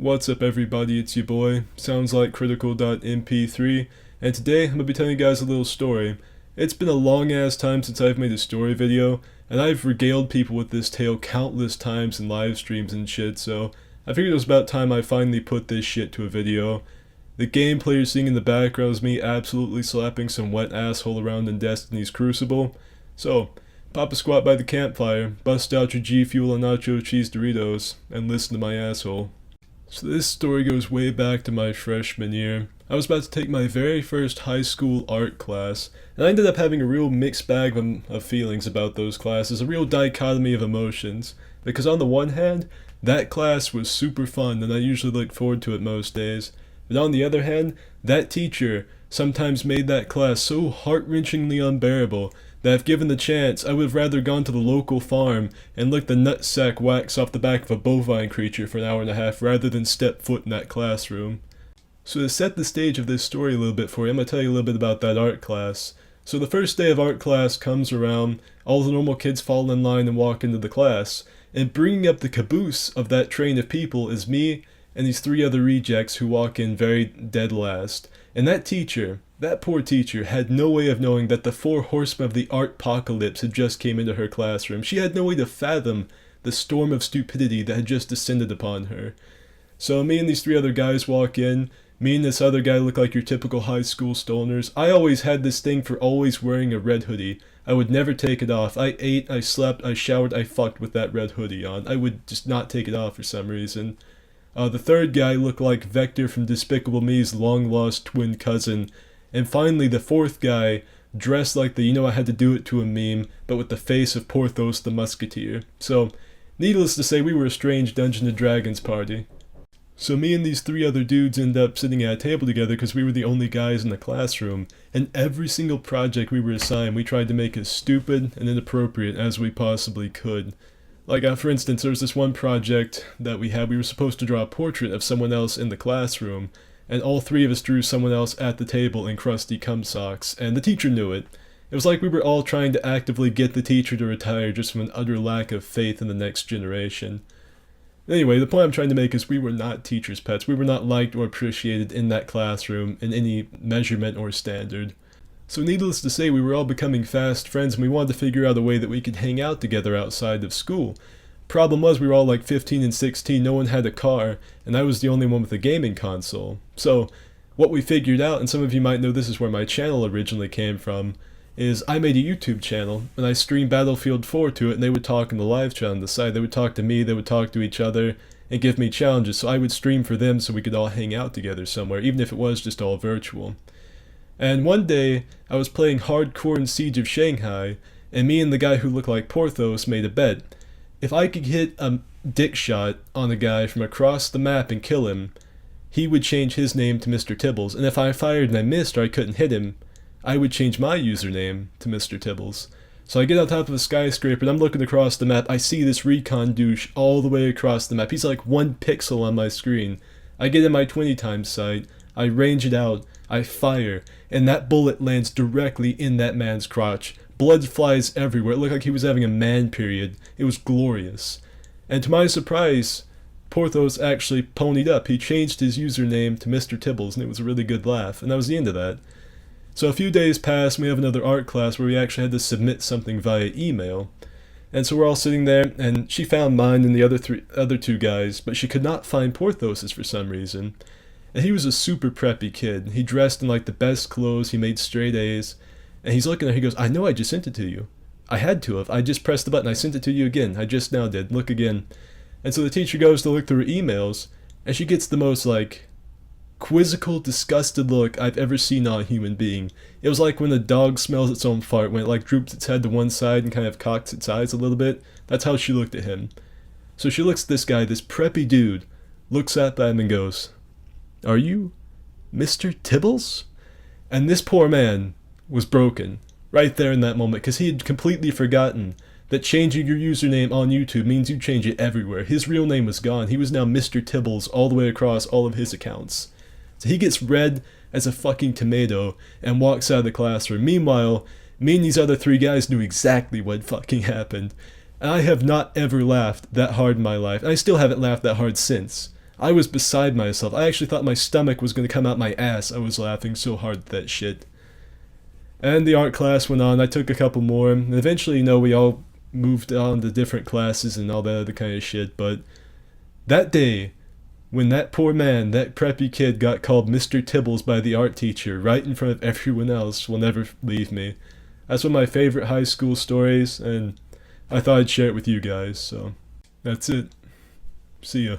What's up everybody, it's your boy, sounds like critical.mp3, and today I'm going to be telling you guys a little story. It's been a long ass time since I've made a story video, and I've regaled people with this tale countless times in live streams and shit, so I figured it was about time I finally put this shit to a video. The gameplay you're seeing in the background is me absolutely slapping some wet asshole around in Destiny's Crucible. So, pop a squat by the campfire, bust out your G Fuel and nacho cheese Doritos, and listen to my asshole. So this story goes way back to my freshman year. I was about to take my very first high school art class, and I ended up having a real mixed bag of feelings about those classes, a real dichotomy of emotions. Because on the one hand, that class was super fun, and I usually look forward to it most days. But on the other hand, that teacher sometimes made that class so heart-wrenchingly unbearable that if given the chance, I would have rather gone to the local farm and licked the nutsack wax off the back of a bovine creature for an hour and a half rather than step foot in that classroom. So to set the stage of this story a little bit for you, I'm going to tell you a little bit about that art class. So the first day of art class comes around, all the normal kids fall in line and walk into the class, and bringing up the caboose of that train of people is me and these three other rejects who walk in very dead last. And that teacher, that poor teacher, had no way of knowing that the four horsemen of the art-pocalypse had just came into her classroom. She had no way to fathom the storm of stupidity that had just descended upon her. So me and these three other guys walk in. Me and this other guy look like your typical high school stoners. I always had this thing for always wearing a red hoodie. I would never take it off. I ate, I slept, I showered, I fucked with that red hoodie on. I would just not take it off for some reason. The third guy looked like Vector from Despicable Me's long-lost twin cousin. And finally, the fourth guy dressed like the I had to do it to a meme, but with the face of Porthos the Musketeer. So, needless to say, we were a strange Dungeons & Dragons party. So me and these three other dudes end up sitting at a table together because we were the only guys in the classroom, and every single project we were assigned we tried to make as stupid and inappropriate as we possibly could. Like, for instance, there was this one project that we were supposed to draw a portrait of someone else in the classroom, and all three of us drew someone else at the table in crusty cum socks, and the teacher knew it. It was like we were all trying to actively get the teacher to retire just from an utter lack of faith in the next generation. Anyway, the point I'm trying to make is we were not teachers' pets. We were not liked or appreciated in that classroom in any measurement or standard. So needless to say, we were all becoming fast friends, and we wanted to figure out a way that we could hang out together outside of school. Problem was, we were all like 15 and 16, no one had a car, and I was the only one with a gaming console. So, what we figured out, and some of you might know this is where my channel originally came from, is I made a YouTube channel, and I streamed Battlefield 4 to it, and they would talk in the live chat on the side. They would talk to me, they would talk to each other, and give me challenges, so I would stream for them so we could all hang out together somewhere, even if it was just all virtual. And one day, I was playing hardcore in Siege of Shanghai, and me and the guy who looked like Porthos made a bet. If I could hit a dick shot on a guy from across the map and kill him, he would change his name to Mr. Tibbles, and if I fired and I missed or I couldn't hit him, I would change my username to Mr. Tibbles. So I get on top of a skyscraper and I'm looking across the map. I see this recon douche all the way across the map. He's like 1 pixel on my screen. I get in my 20 times sight, I range it out, I fire, and that bullet lands directly in that man's crotch. Blood flies everywhere. It looked like he was having a man period. It was glorious. And to my surprise, Porthos actually ponied up. He changed his username to Mr. Tibbles, and it was a really good laugh. And that was the end of that. So a few days passed, and we have another art class where we actually had to submit something via email. And so we're all sitting there, and she found mine and the other two guys, but she could not find Porthos's for some reason. And he was a super preppy kid. He dressed in like the best clothes, he made straight A's, and he's looking at her, he goes, "I know I just sent it to you. I had to have. I just pressed the button, I sent it to you again. I just now did. Look again." And so the teacher goes to look through her emails, and she gets the most like quizzical, disgusted look I've ever seen on a human being. It was like when a dog smells its own fart, when it like droops its head to one side and kind of cocks its eyes a little bit. That's how she looked at him. So she looks at this guy, this preppy dude, looks at him and goes, "Are you Mr. Tibbles?" And this poor man was broken right there in that moment, because he had completely forgotten that changing your username on YouTube means you change it everywhere. His real name was gone. He was now Mr. Tibbles all the way across all of his accounts. So he gets red as a fucking tomato and walks out of the classroom. Meanwhile, me and these other three guys knew exactly what fucking happened. And I have not ever laughed that hard in my life. And I still haven't laughed that hard since. I was beside myself. I actually thought my stomach was going to come out my ass. I was laughing so hard at that shit. And the art class went on. I took a couple more. And eventually, we all moved on to different classes and all that other kind of shit. But that day, when that poor man, that preppy kid, got called Mr. Tibbles by the art teacher right in front of everyone else, will never leave me. That's one of my favorite high school stories, and I thought I'd share it with you guys, so that's it. See ya.